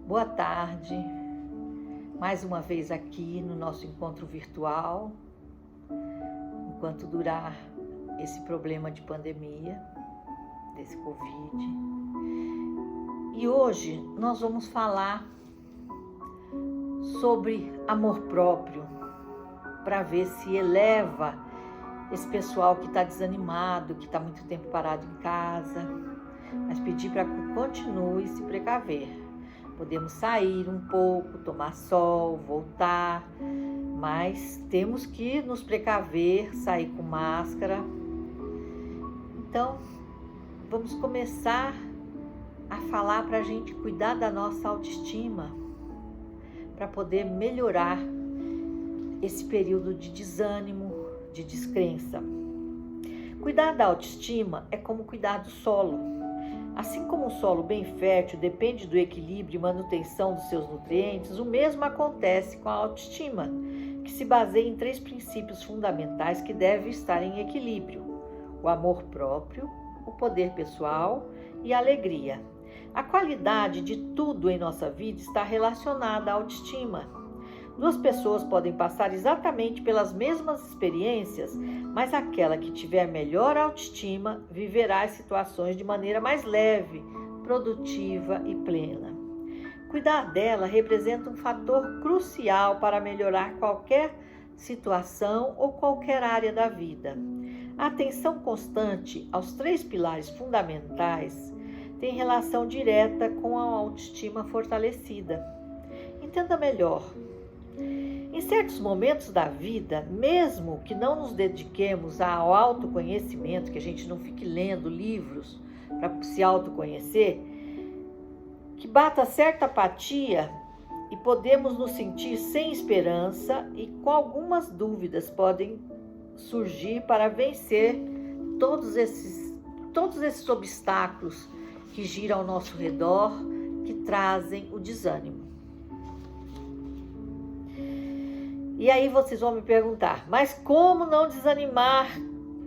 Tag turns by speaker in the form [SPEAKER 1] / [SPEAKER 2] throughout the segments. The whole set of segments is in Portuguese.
[SPEAKER 1] Boa tarde, mais uma vez aqui no nosso encontro virtual, enquanto durar esse problema de pandemia, desse Covid. E hoje nós vamos falar sobre amor próprio, para ver se eleva esse pessoal que está desanimado, que está muito tempo parado em casa, mas pedir para que continue se precaver. Podemos sair um pouco, tomar sol, voltar, mas temos que nos precaver, sair com máscara. Então, vamos começar a falar para a gente cuidar da nossa autoestima, para poder melhorar esse período de desânimo, de descrença. Cuidar da autoestima é como cuidar do solo. Assim como um solo bem fértil depende do equilíbrio e manutenção dos seus nutrientes, o mesmo acontece com a autoestima, que se baseia em 3 princípios fundamentais que devem estar em equilíbrio: o amor próprio, o poder pessoal e a alegria. A qualidade de tudo em nossa vida está relacionada à autoestima. 2 pessoas podem passar exatamente pelas mesmas experiências, mas aquela que tiver melhor autoestima viverá as situações de maneira mais leve, produtiva e plena. Cuidar dela representa um fator crucial para melhorar qualquer situação ou qualquer área da vida. A atenção constante aos 3 pilares fundamentais tem relação direta com a autoestima fortalecida. Entenda melhor. Em certos momentos da vida, mesmo que não nos dediquemos ao autoconhecimento, que a gente não fique lendo livros para se autoconhecer, que bata certa apatia e podemos nos sentir sem esperança e com algumas dúvidas podem surgir para vencer todos esses obstáculos que giram ao nosso redor, que trazem o desânimo. E aí vocês vão me perguntar, mas como não desanimar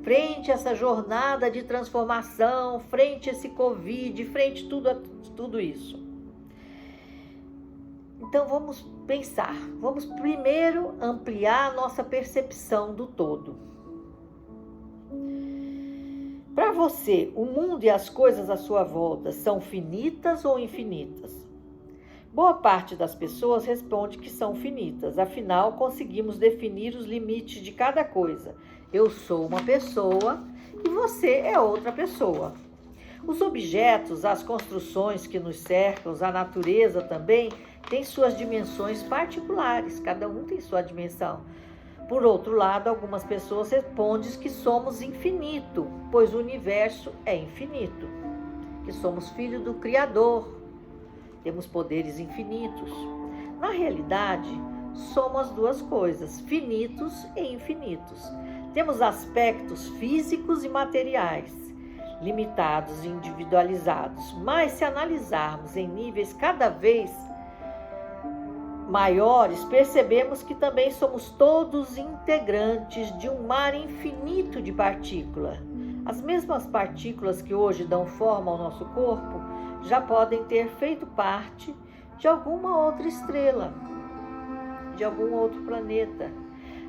[SPEAKER 1] frente a essa jornada de transformação, frente a esse Covid, frente a tudo isso? Então vamos pensar, vamos primeiro ampliar a nossa percepção do todo. Para você, o mundo e as coisas à sua volta são finitas ou infinitas? Boa parte das pessoas responde que são finitas, afinal conseguimos definir os limites de cada coisa. Eu sou uma pessoa e você é outra pessoa. Os objetos, as construções que nos cercam, a natureza também, têm suas dimensões particulares, cada um tem sua dimensão. Por outro lado, algumas pessoas respondem que somos infinito, pois o universo é infinito, que somos filhos do Criador. Temos poderes infinitos. Na realidade, somos as 2 coisas, finitos e infinitos. Temos aspectos físicos e materiais, limitados e individualizados, mas se analisarmos em níveis cada vez maiores, percebemos que também somos todos integrantes de um mar infinito de partículas. As mesmas partículas que hoje dão forma ao nosso corpo já podem ter feito parte de alguma outra estrela, de algum outro planeta.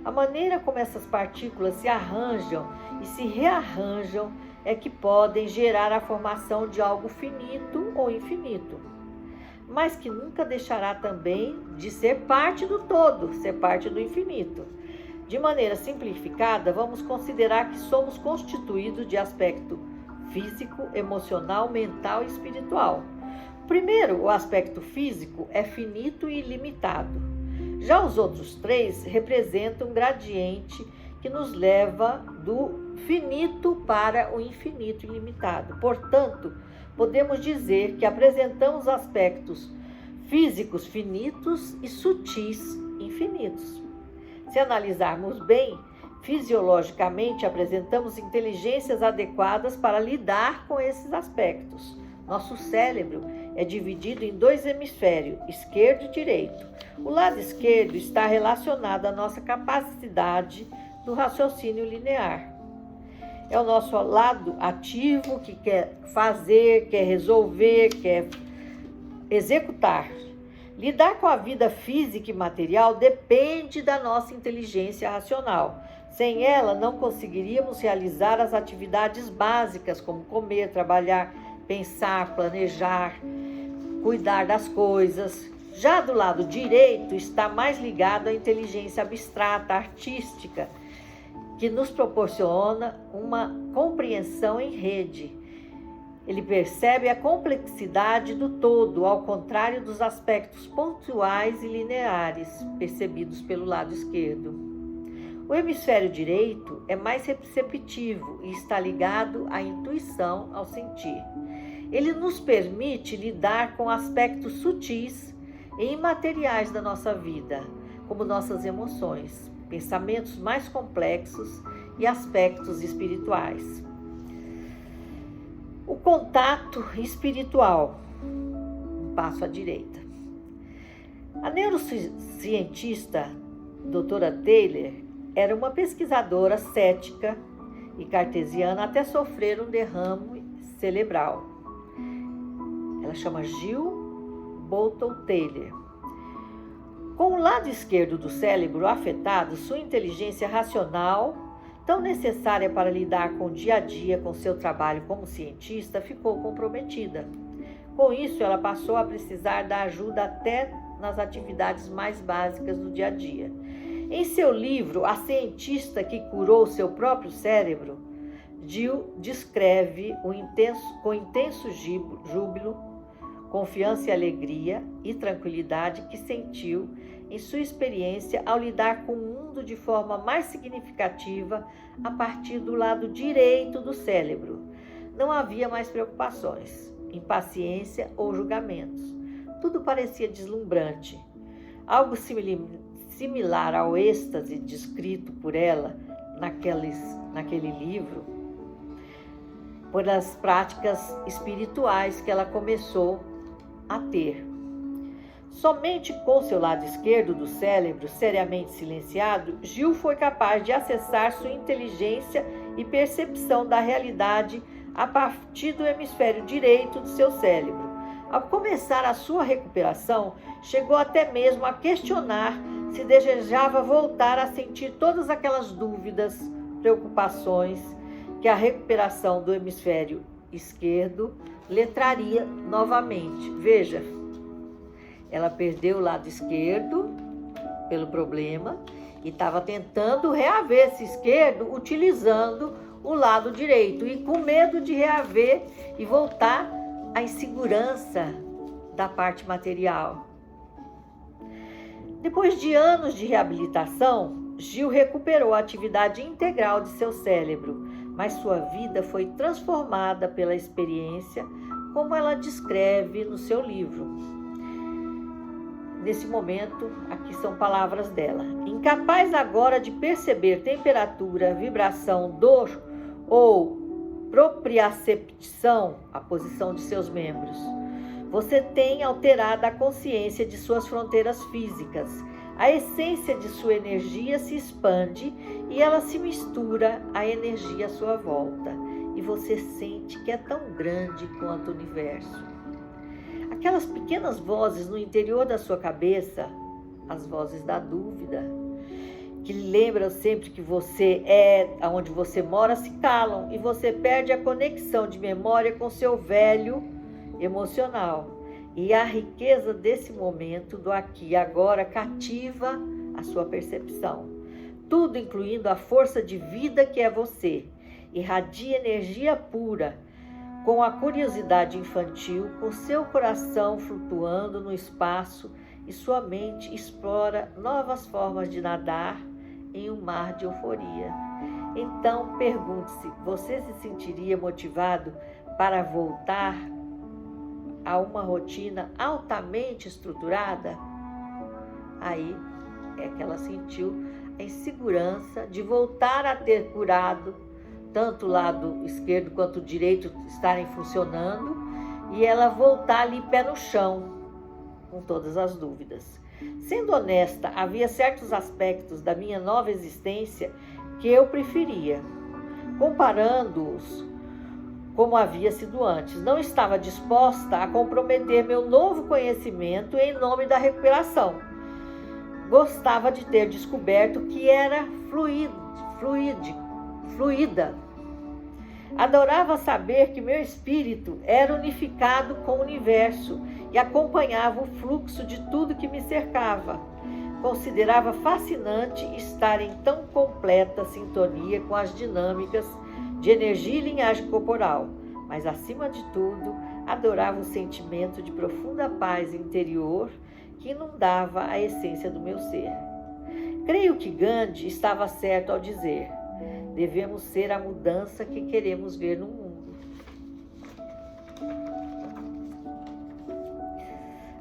[SPEAKER 1] A maneira como essas partículas se arranjam e se rearranjam é que podem gerar a formação de algo finito ou infinito, mas que nunca deixará também de ser parte do todo, ser parte do infinito. De maneira simplificada, vamos considerar que somos constituídos de aspecto físico, emocional, mental e espiritual. Primeiro, o aspecto físico é finito e ilimitado. Já os outros 3 representam um gradiente que nos leva do finito para o infinito ilimitado. Portanto, podemos dizer que apresentamos aspectos físicos finitos e sutis infinitos. Se analisarmos bem, fisiologicamente apresentamos inteligências adequadas para lidar com esses aspectos. Nosso cérebro é dividido em 2 hemisférios, esquerdo e direito. O lado esquerdo está relacionado à nossa capacidade do raciocínio linear. É o nosso lado ativo que quer fazer, quer resolver, quer executar. Lidar com a vida física e material depende da nossa inteligência racional. Sem ela, não conseguiríamos realizar as atividades básicas, como comer, trabalhar, pensar, planejar, cuidar das coisas. Já do lado direito está mais ligado à inteligência abstrata, artística, que nos proporciona uma compreensão em rede. Ele percebe a complexidade do todo, ao contrário dos aspectos pontuais e lineares percebidos pelo lado esquerdo. O hemisfério direito é mais receptivo e está ligado à intuição, ao sentir. Ele nos permite lidar com aspectos sutis e imateriais da nossa vida, como nossas emoções, pensamentos mais complexos e aspectos espirituais. O contato espiritual, um passo à direita. A neurocientista doutora Taylor era uma pesquisadora cética e cartesiana até sofrer um derrame cerebral. Ela chama Jill Bolte Taylor. Com o lado esquerdo do cérebro afetado, sua inteligência racional, tão necessária para lidar com o dia a dia com seu trabalho como cientista, ficou comprometida. Com isso, ela passou a precisar da ajuda até nas atividades mais básicas do dia a dia. Em seu livro, A Cientista que Curou Seu Próprio Cérebro, Jill descreve com intenso júbilo, confiança e alegria e tranquilidade que sentiu em sua experiência ao lidar com o mundo de forma mais significativa a partir do lado direito do cérebro. Não havia mais preocupações, impaciência ou julgamentos. Tudo parecia deslumbrante. Algo similar ao êxtase descrito por ela naquele livro, por as práticas espirituais que ela começou a ter. Somente com seu lado esquerdo do cérebro seriamente silenciado, Jill foi capaz de acessar sua inteligência e percepção da realidade a partir do hemisfério direito do seu cérebro. Ao começar a sua recuperação, chegou até mesmo a questionar se desejava voltar a sentir todas aquelas dúvidas, preocupações que a recuperação do hemisfério esquerdo lhe traria novamente. Veja, ela perdeu o lado esquerdo pelo problema e estava tentando reaver esse esquerdo utilizando o lado direito e com medo de reaver e voltar à insegurança da parte material. Depois de anos de reabilitação, Jill recuperou a atividade integral de seu cérebro, mas sua vida foi transformada pela experiência, como ela descreve no seu livro. Nesse momento, aqui são palavras dela. Incapaz agora de perceber temperatura, vibração, dor ou propriocepção, a posição de seus membros. Você tem alterado a consciência de suas fronteiras físicas. A essência de sua energia se expande e ela se mistura à energia à sua volta. E você sente que é tão grande quanto o universo. Aquelas pequenas vozes no interior da sua cabeça, as vozes da dúvida, que lembram sempre que você é onde você mora, se calam e você perde a conexão de memória com seu velho emocional. E a riqueza desse momento, do aqui e agora, cativa a sua percepção. Tudo, incluindo a força de vida que é você, irradia energia pura, com a curiosidade infantil, com seu coração flutuando no espaço e sua mente explora novas formas de nadar em um mar de euforia. Então, pergunte-se, você se sentiria motivado para voltar a uma rotina altamente estruturada? Aí é que ela sentiu a insegurança de voltar a ter curado tanto o lado esquerdo quanto o direito estarem funcionando e ela voltar ali pé no chão com todas as dúvidas. Sendo honesta, havia certos aspectos da minha nova existência que eu preferia. Comparando-os como havia sido antes. Não estava disposta a comprometer meu novo conhecimento em nome da recuperação. Gostava de ter descoberto que era fluida. Adorava saber que meu espírito era unificado com o universo e acompanhava o fluxo de tudo que me cercava. Considerava fascinante estar em tão completa sintonia com as dinâmicas de energia e linhagem corporal, mas, acima de tudo, adorava o sentimento de profunda paz interior que inundava a essência do meu ser. Creio que Gandhi estava certo ao dizer: devemos ser a mudança que queremos ver no mundo.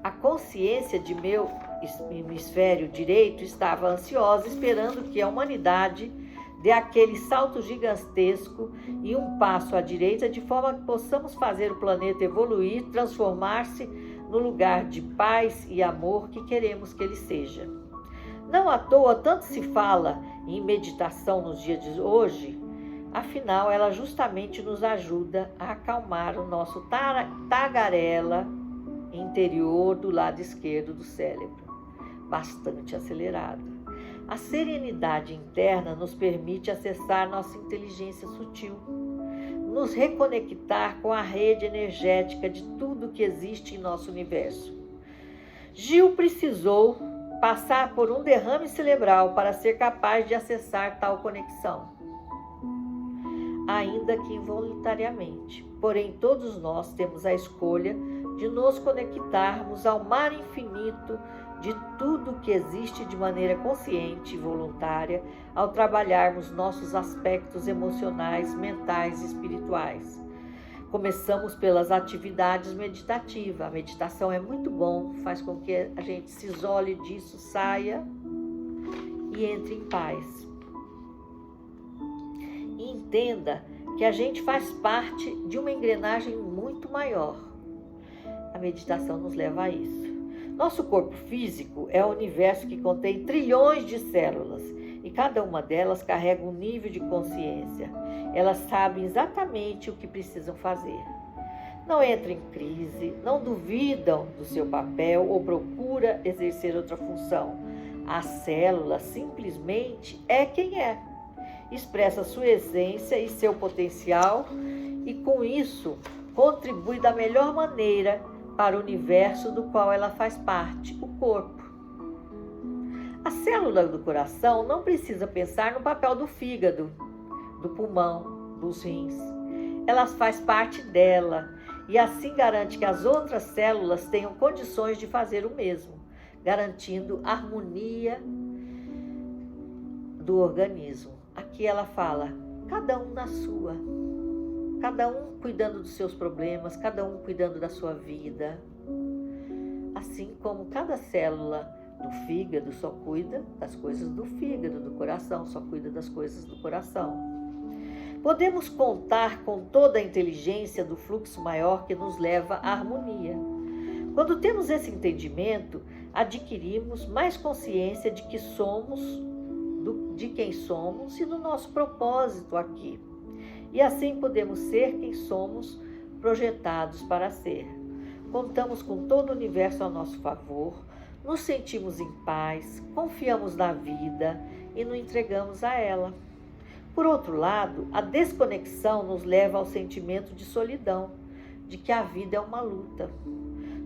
[SPEAKER 1] A consciência de meu hemisfério direito estava ansiosa, esperando que a humanidade dê aquele salto gigantesco e um passo à direita, de forma que possamos fazer o planeta evoluir, transformar-se no lugar de paz e amor que queremos que ele seja. Não à toa tanto se fala em meditação nos dias de hoje, afinal ela justamente nos ajuda a acalmar o nosso tagarela interior do lado esquerdo do cérebro, bastante acelerado. A serenidade interna nos permite acessar nossa inteligência sutil, nos reconectar com a rede energética de tudo que existe em nosso universo. Gil precisou passar por um derrame cerebral para ser capaz de acessar tal conexão, ainda que involuntariamente. Porém, todos nós temos a escolha de nos conectarmos ao mar infinito de tudo que existe de maneira consciente e voluntária ao trabalharmos nossos aspectos emocionais, mentais e espirituais. Começamos pelas atividades meditativas. A meditação é muito bom, faz com que a gente se isole disso, saia e entre em paz. E entenda que a gente faz parte de uma engrenagem muito maior. A meditação nos leva a isso. Nosso corpo físico é um universo que contém trilhões de células e cada uma delas carrega um nível de consciência. Elas sabem exatamente o que precisam fazer. Não entram em crise, não duvidam do seu papel ou procuram exercer outra função. A célula simplesmente é quem é. Expressa sua essência e seu potencial e, com isso, contribui da melhor maneira para o universo do qual ela faz parte, o corpo. A célula do coração não precisa pensar no papel do fígado, do pulmão, dos rins. Elas fazem parte dela e assim garante que as outras células tenham condições de fazer o mesmo, garantindo a harmonia do organismo. Aqui ela fala, cada um na sua. Cada um cuidando dos seus problemas, cada um cuidando da sua vida. Assim como cada célula do fígado só cuida das coisas do fígado, do coração só cuida das coisas do coração. Podemos contar com toda a inteligência do fluxo maior que nos leva à harmonia. Quando temos esse entendimento, adquirimos mais consciência de que somos, de quem somos e do nosso propósito aqui. E assim podemos ser quem somos projetados para ser. Contamos com todo o universo a nosso favor, nos sentimos em paz, confiamos na vida e nos entregamos a ela. Por outro lado, a desconexão nos leva ao sentimento de solidão, de que a vida é uma luta.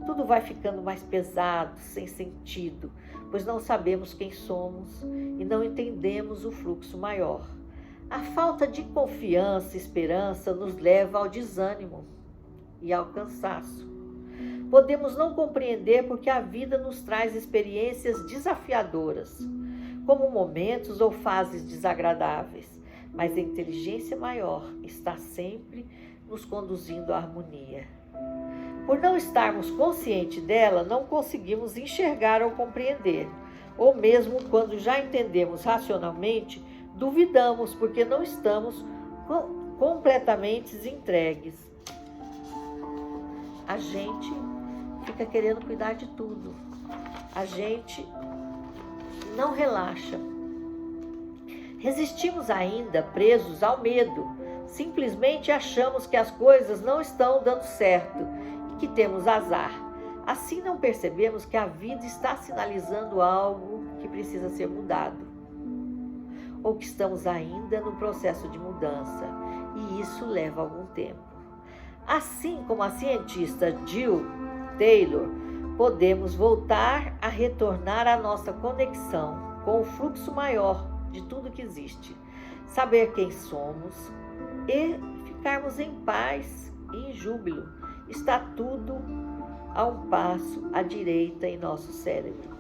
[SPEAKER 1] Tudo vai ficando mais pesado, sem sentido, pois não sabemos quem somos e não entendemos o fluxo maior. A falta de confiança e esperança nos leva ao desânimo e ao cansaço. Podemos não compreender porque a vida nos traz experiências desafiadoras, como momentos ou fases desagradáveis, mas a inteligência maior está sempre nos conduzindo à harmonia. Por não estarmos conscientes dela, não conseguimos enxergar ou compreender, ou mesmo quando já entendemos racionalmente, duvidamos porque não estamos completamente entregues. A gente fica querendo cuidar de tudo. A gente não relaxa. Resistimos ainda presos ao medo, simplesmente achamos que as coisas não estão dando certo e que temos azar. Assim não percebemos que a vida está sinalizando algo que precisa ser mudado, ou que estamos ainda no processo de mudança, e isso leva algum tempo. Assim como a cientista Jill Taylor, podemos voltar a retornar à nossa conexão com o fluxo maior de tudo que existe, saber quem somos e ficarmos em paz e em júbilo. Está tudo a um passo à direita em nosso cérebro.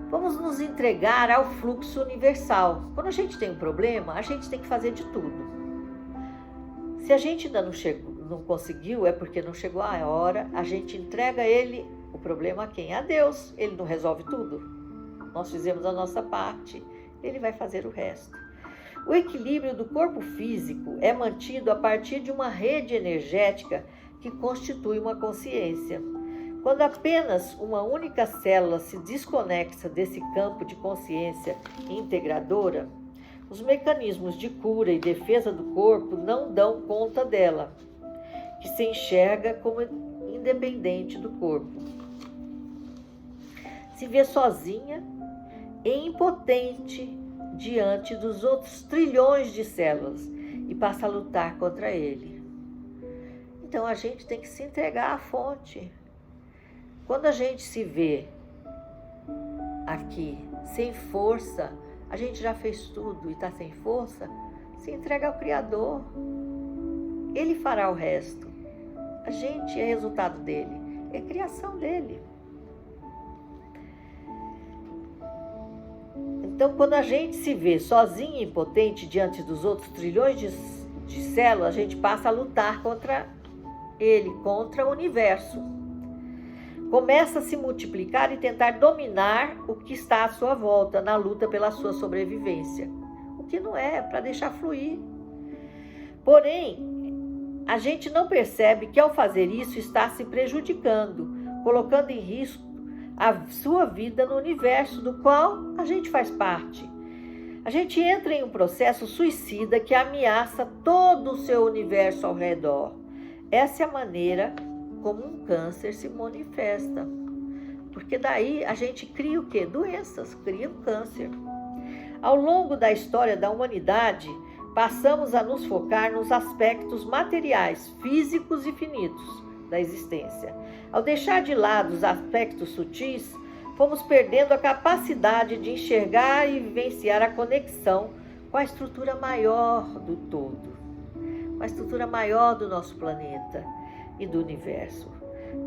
[SPEAKER 1] Vamos nos entregar ao fluxo universal. Quando a gente tem um problema, a gente tem que fazer de tudo. Se a gente ainda não conseguiu, é porque não chegou a hora, a gente entrega o problema a quem? A Deus. Ele não resolve tudo. Nós fizemos a nossa parte, ele vai fazer o resto. O equilíbrio do corpo físico é mantido a partir de uma rede energética que constitui uma consciência. Quando apenas uma única célula se desconecta desse campo de consciência integradora, os mecanismos de cura e defesa do corpo não dão conta dela, que se enxerga como independente do corpo. Se vê sozinha e impotente diante dos outros trilhões de células e passa a lutar contra ele. Então a gente tem que se entregar à fonte. Quando a gente se vê aqui sem força, a gente já fez tudo e está sem força, se entrega ao Criador. Ele fará o resto. A gente é resultado dele, é criação dele. Então, quando a gente se vê sozinho e impotente diante dos outros trilhões de células, a gente passa a lutar contra ele, contra o universo. Começa a se multiplicar e tentar dominar o que está à sua volta na luta pela sua sobrevivência. O que não é, para deixar fluir. Porém, a gente não percebe que ao fazer isso está se prejudicando, colocando em risco a sua vida no universo do qual a gente faz parte. A gente entra em um processo suicida que ameaça todo o seu universo ao redor. Essa é a maneira como um câncer se manifesta. Porque daí a gente cria o quê? Doenças, cria um câncer. Ao longo da história da humanidade, passamos a nos focar nos aspectos materiais, físicos e finitos da existência. Ao deixar de lado os aspectos sutis, fomos perdendo a capacidade de enxergar e vivenciar a conexão com a estrutura maior do todo, com a estrutura maior do nosso planeta e do universo.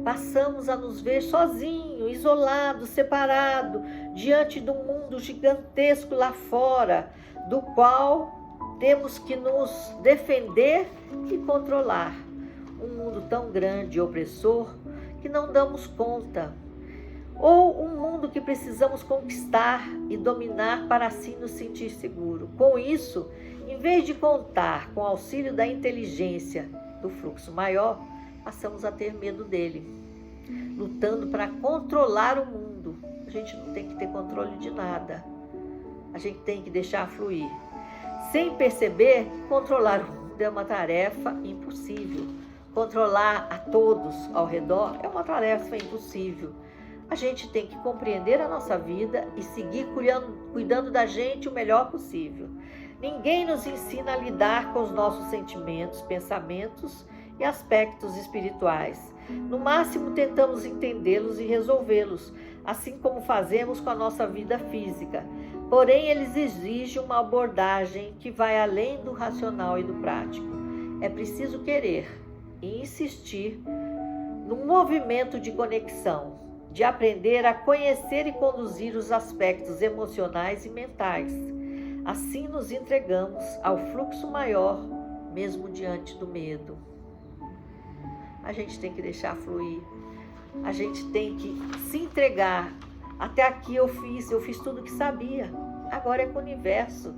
[SPEAKER 1] Passamos a nos ver sozinhos, isolados, separados, diante de um mundo gigantesco lá fora, do qual temos que nos defender e controlar. Um mundo tão grande e opressor que não damos conta. Ou um mundo que precisamos conquistar e dominar para assim nos sentir seguro. Com isso, em vez de contar com o auxílio da inteligência do fluxo maior, passamos a ter medo dele, lutando para controlar o mundo. A gente não tem que ter controle de nada. A gente tem que deixar fluir. Sem perceber, controlar o mundo é uma tarefa impossível. Controlar a todos ao redor é uma tarefa impossível. A gente tem que compreender a nossa vida e seguir cuidando da gente o melhor possível. Ninguém nos ensina a lidar com os nossos sentimentos, pensamentos e aspectos espirituais. No máximo, tentamos entendê-los e resolvê-los, assim como fazemos com a nossa vida física. Porém, eles exigem uma abordagem que vai além do racional e do prático. É preciso querer e insistir num movimento de conexão, de aprender a conhecer e conduzir os aspectos emocionais e mentais. Assim nos entregamos ao fluxo maior, mesmo diante do medo. A gente tem que deixar fluir, a gente tem que se entregar. Até aqui eu fiz tudo o que sabia, agora é com o universo,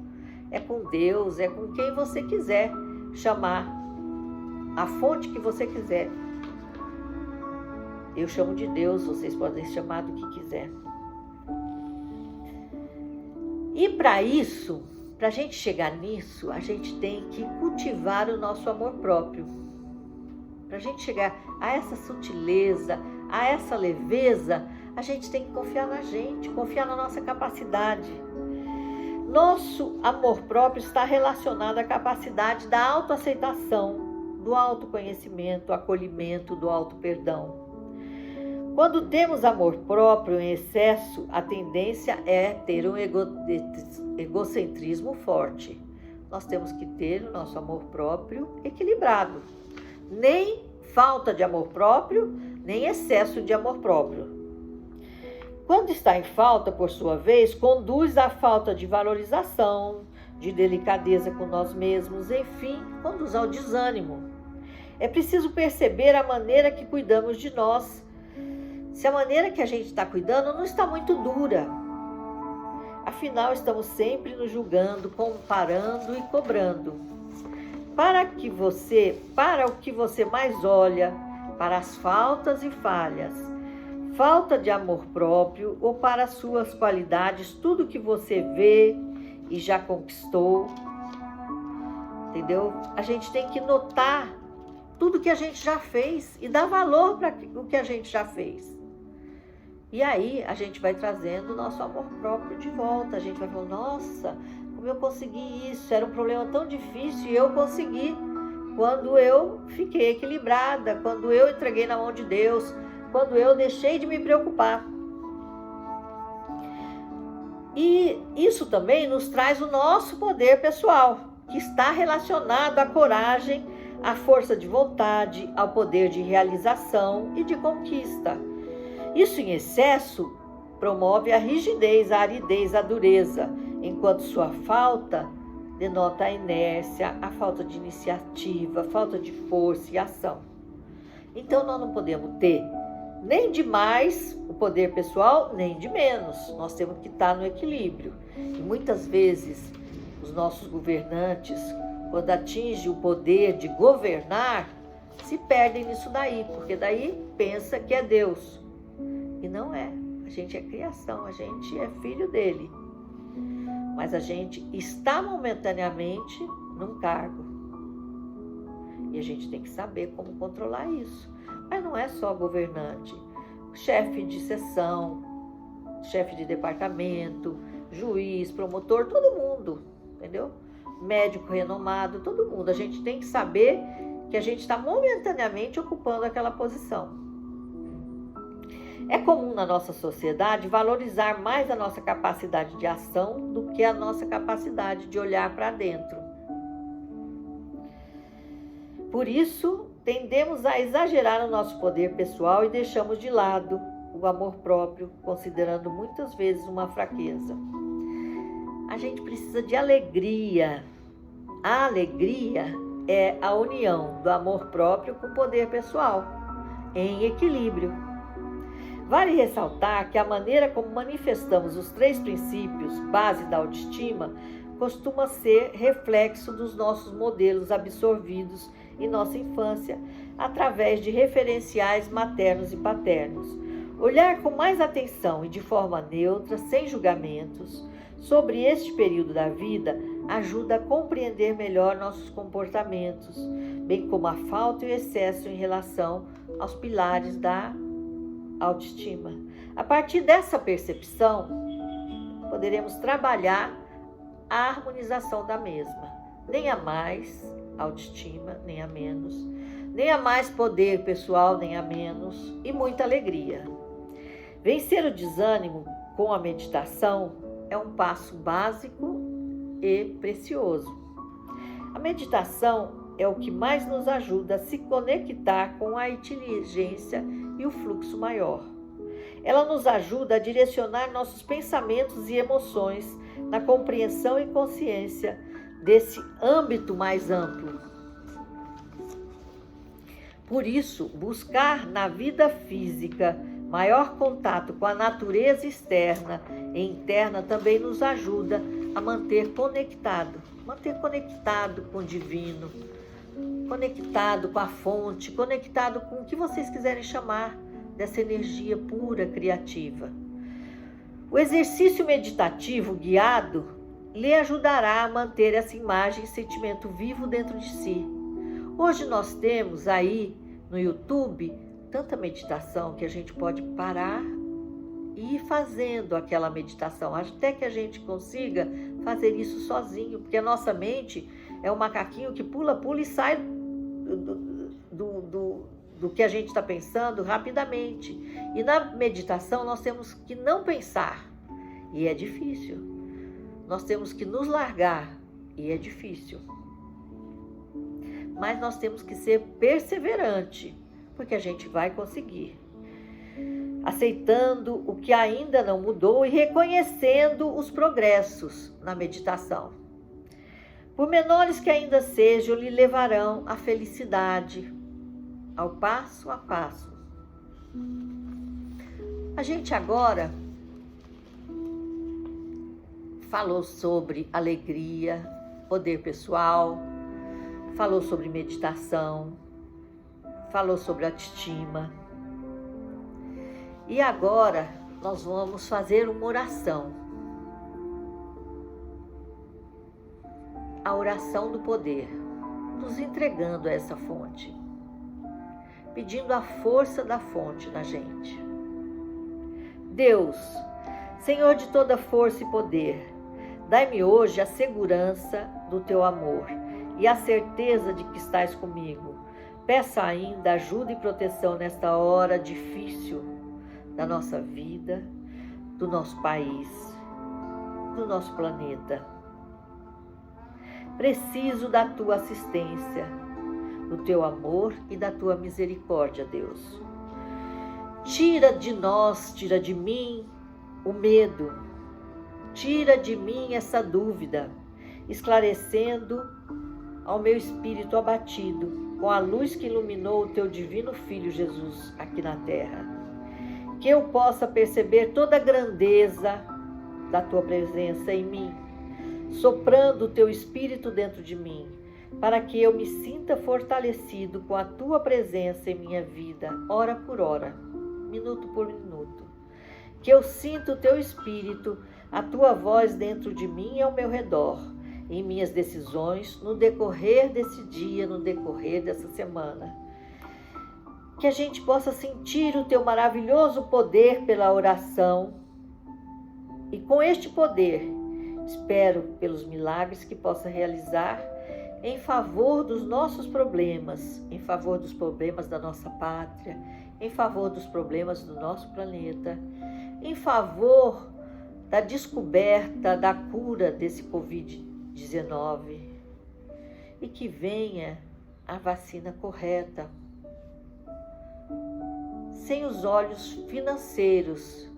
[SPEAKER 1] é com Deus, é com quem você quiser chamar, a fonte que você quiser. Eu chamo de Deus, vocês podem chamar do que quiser. E para isso, Para a gente chegar nisso, a gente tem que cultivar o nosso amor próprio. Para a gente chegar a essa sutileza, a essa leveza, a gente tem que confiar na gente, confiar na nossa capacidade. Nosso amor próprio está relacionado à capacidade da autoaceitação, do autoconhecimento, acolhimento, do autoperdão. Quando temos amor próprio em excesso, a tendência é ter um egocentrismo forte. Nós temos que ter o nosso amor próprio equilibrado. Nem falta de amor próprio, nem excesso de amor próprio. Quando está em falta, por sua vez, conduz à falta de valorização, de delicadeza com nós mesmos, enfim, conduz ao desânimo. É preciso perceber a maneira que cuidamos de nós. Se a maneira que a gente está cuidando não está muito dura. Afinal, estamos sempre nos julgando, comparando e cobrando. Para o que você mais olha, para as faltas e falhas, falta de amor próprio ou para as suas qualidades, tudo que você vê e já conquistou, entendeu? A gente tem que notar tudo que a gente já fez e dar valor para o que a gente já fez. E aí a gente vai trazendo o nosso amor próprio de volta. A gente vai falando, nossa, como eu consegui isso? Era um problema tão difícil e eu consegui quando eu fiquei equilibrada, quando eu entreguei na mão de Deus, quando eu deixei de me preocupar. E isso também nos traz o nosso poder pessoal, que está relacionado à coragem, à força de vontade, ao poder de realização e de conquista. Isso em excesso promove a rigidez, a aridez, a dureza, enquanto sua falta denota a inércia, a falta de iniciativa, a falta de força e ação. Então nós não podemos ter nem de mais o poder pessoal, nem de menos. Nós temos que estar no equilíbrio. E muitas vezes os nossos governantes, quando atingem o poder de governar, se perdem nisso daí, porque daí pensa que é Deus. E não é. A gente é criação, a gente é filho dele. Mas a gente está momentaneamente num cargo. E a gente tem que saber como controlar isso. Mas não é só governante. Chefe de seção, chefe de departamento, juiz, promotor, todo mundo, entendeu? Médico renomado, todo mundo. A gente tem que saber que a gente está momentaneamente ocupando aquela posição. É comum na nossa sociedade valorizar mais a nossa capacidade de ação do que a nossa capacidade de olhar para dentro. Por isso, tendemos a exagerar o nosso poder pessoal e deixamos de lado o amor próprio, considerando muitas vezes uma fraqueza. A gente precisa de alegria. A alegria é a união do amor próprio com o poder pessoal, em equilíbrio. Vale ressaltar que a maneira como manifestamos os 3 princípios, base da autoestima, costuma ser reflexo dos nossos modelos absorvidos em nossa infância, através de referenciais maternos e paternos. Olhar com mais atenção e de forma neutra, sem julgamentos, sobre este período da vida, ajuda a compreender melhor nossos comportamentos, bem como a falta e o excesso em relação aos pilares da autoestima. A partir dessa percepção, poderemos trabalhar a harmonização da mesma. Nem a mais autoestima, nem a menos. Nem a mais poder pessoal, nem a menos. E muita alegria. Vencer o desânimo com a meditação é um passo básico e precioso. A meditação é o que mais nos ajuda a se conectar com a inteligência e o fluxo maior. Ela nos ajuda a direcionar nossos pensamentos e emoções na compreensão e consciência desse âmbito mais amplo. Por isso, buscar na vida física maior contato com a natureza externa e interna também nos ajuda a manter conectado com o divino, conectado com a fonte, conectado com o que vocês quiserem chamar dessa energia pura, criativa. O exercício meditativo guiado lhe ajudará a manter essa imagem e sentimento vivo dentro de si. Hoje nós temos aí no YouTube tanta meditação que a gente pode parar e ir fazendo aquela meditação, até que a gente consiga fazer isso sozinho, porque a nossa mente é um macaquinho que pula e sai do que a gente está pensando rapidamente. E na meditação nós temos que não pensar, e é difícil. Nós temos que nos largar, e é difícil. Mas nós temos que ser perseverante, porque a gente vai conseguir. Aceitando o que ainda não mudou e reconhecendo os progressos na meditação. Por menores que ainda sejam, lhe levarão à felicidade, ao passo a passo. A gente agora falou sobre alegria, poder pessoal, falou sobre meditação, falou sobre autoestima. E agora nós vamos fazer uma oração. A oração do poder, nos entregando a essa fonte, pedindo a força da fonte na gente. Deus, Senhor de toda força e poder, dai-me hoje a segurança do teu amor e a certeza de que estás comigo. Peço ainda ajuda e proteção nesta hora difícil da nossa vida, do nosso país, do nosso planeta. Preciso da tua assistência, do teu amor e da tua misericórdia, Deus. Tira de nós, tira de mim o medo, tira de mim essa dúvida, esclarecendo ao meu espírito abatido com a luz que iluminou o teu divino Filho Jesus aqui na terra. Que eu possa perceber toda a grandeza da tua presença em mim, soprando o teu espírito dentro de mim, para que eu me sinta fortalecido com a tua presença em minha vida, hora por hora, minuto por minuto. Que eu sinta o teu espírito, a tua voz dentro de mim e ao meu redor, em minhas decisões, no decorrer desse dia, no decorrer dessa semana. Que a gente possa sentir o teu maravilhoso poder pela oração. E com este poder, espero pelos milagres que possa realizar em favor dos nossos problemas, em favor dos problemas da nossa pátria, em favor dos problemas do nosso planeta, em favor da descoberta da cura desse Covid-19 e que venha a vacina correta, sem os olhos financeiros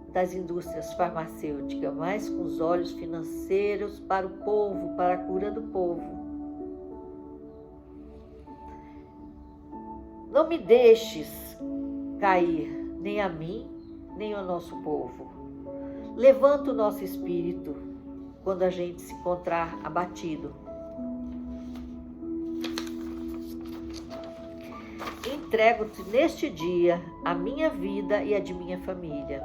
[SPEAKER 1] das indústrias farmacêuticas, mas com os olhos financeiros para o povo, para a cura do povo. Não me deixes cair, nem a mim, nem ao nosso povo. Levanta o nosso espírito quando a gente se encontrar abatido. Entrego-te neste dia a minha vida e a de minha família.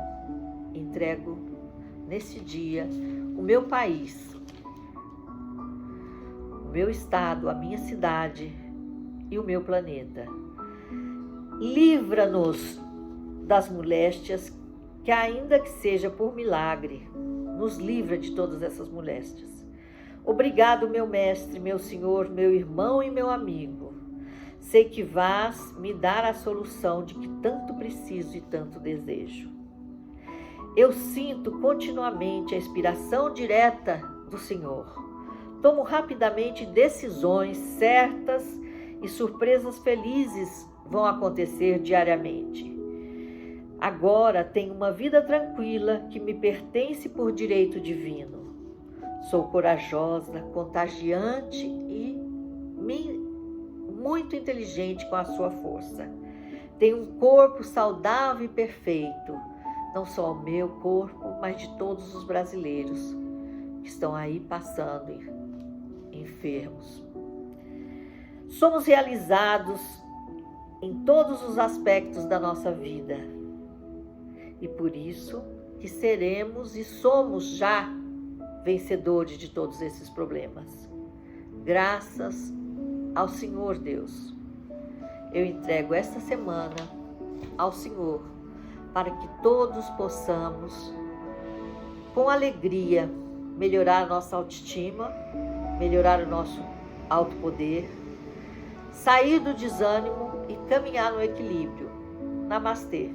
[SPEAKER 1] Entrego neste dia o meu país, o meu estado, a minha cidade e o meu planeta. Livra-nos das moléstias, que ainda que seja por milagre, nos livra de todas essas moléstias. Obrigado, meu mestre, meu senhor, meu irmão e meu amigo. Sei que vás me dar a solução de que tanto preciso e tanto desejo. Eu sinto continuamente a inspiração direta do Senhor. Tomo rapidamente decisões certas e surpresas felizes vão acontecer diariamente. Agora tenho uma vida tranquila que me pertence por direito divino. Sou corajosa, contagiante e muito inteligente com a sua força. Tenho um corpo saudável e perfeito, não só o meu corpo, mas de todos os brasileiros que estão aí passando enfermos. Somos realizados em todos os aspectos da nossa vida e por isso que seremos e somos já vencedores de todos esses problemas. Graças ao Senhor Deus. Eu entrego esta semana ao Senhor para que todos possamos, com alegria, melhorar a nossa autoestima, melhorar o nosso autopoder, sair do desânimo e caminhar no equilíbrio. Namastê.